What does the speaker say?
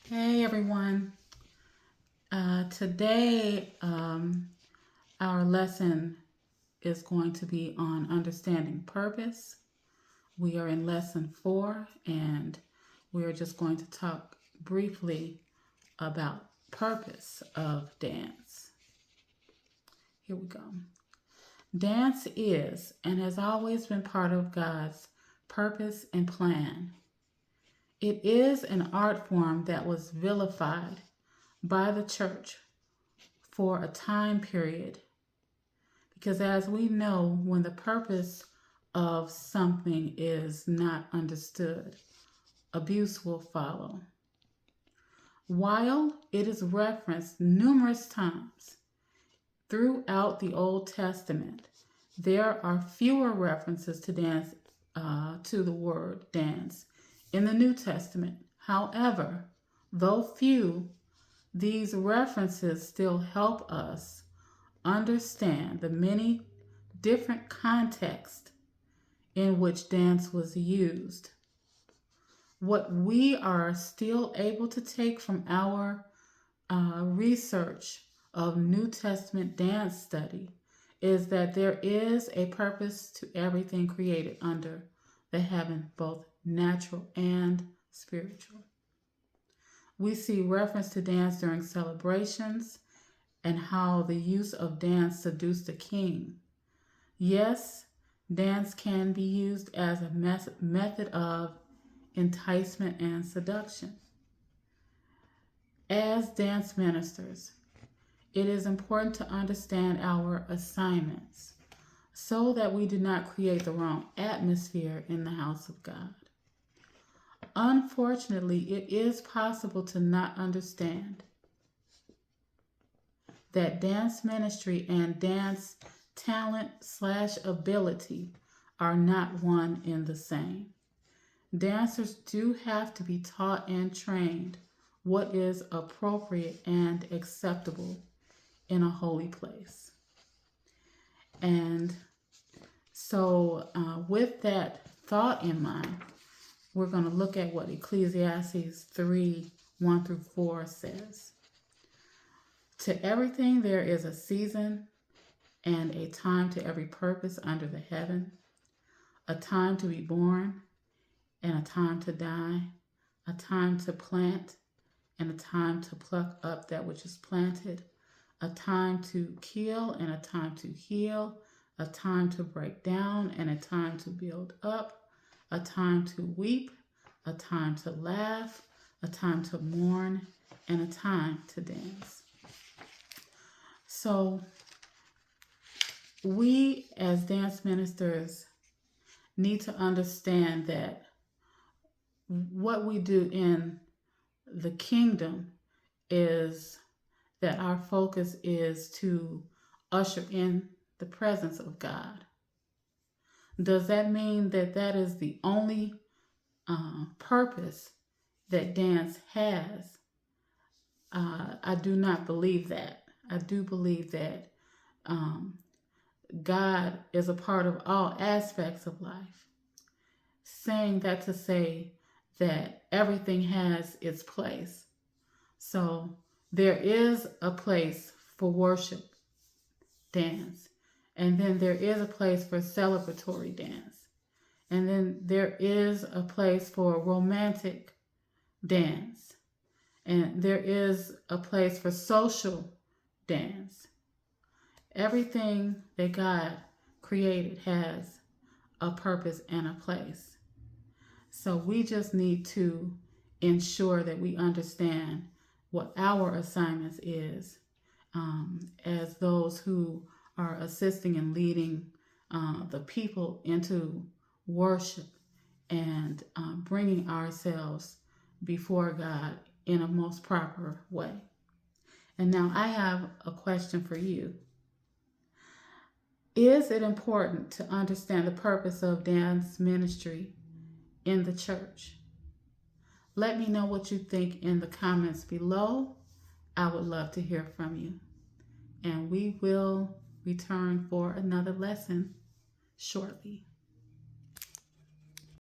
Hey everyone. Today, our lesson is going to be on understanding purpose. We are in lesson 4, and we are just going to talk briefly about purpose of dance. Here we go. Dance is and has always been part of God's purpose and plan. It is an art form that was vilified by the church for a time period. Because as we know, when the purpose of something is not understood, abuse will follow. While it is referenced numerous times throughout the Old Testament, there are fewer references to dance, to the word dance in the New Testament. However, though few, these references still help us understand the many different contexts in which dance was used. What we are still able to take from our research of New Testament dance study is that there is a purpose to everything created under the heaven, both natural and spiritual. We see reference to dance during celebrations and how the use of dance seduced the king. Yes, dance can be used as a method of enticement and seduction. As dance ministers, it is important to understand our assignments so that we do not create the wrong atmosphere in the house of God. Unfortunately, it is possible to not understand that dance ministry and dance talent/ability are not one and the same. Dancers do have to be taught and trained what is appropriate and acceptable in a holy place. And so, with that thought in mind, we're going to look at what Ecclesiastes 3:1-4 says. To everything there is a season and a time to every purpose under the heaven, a time to be born and a time to die, a time to plant and a time to pluck up that which is planted, a time to kill and a time to heal, a time to break down and a time to build up, a time to weep, a time to laugh, a time to mourn, and a time to dance. So we as dance ministers need to understand that what we do in the kingdom is that our focus is to usher in the presence of God. Does that mean that that is the only purpose that dance has? I do not believe that. I do believe that God is a part of all aspects of life. Saying that to say that everything has its place. So there is a place for worship dance, and then there is a place for celebratory dance, and then there is a place for romantic dance, and there is a place for social dance. Everything that God created has a purpose and a place. So we just need to ensure that we understand what our assignments is as those who are assisting and leading the people into worship and bringing ourselves before God in a most proper way. And now I have a question for you. Is it important to understand the purpose of dance ministry in the church? Let me know what you think in the comments below. I would love to hear from you. And we will return for another lesson shortly.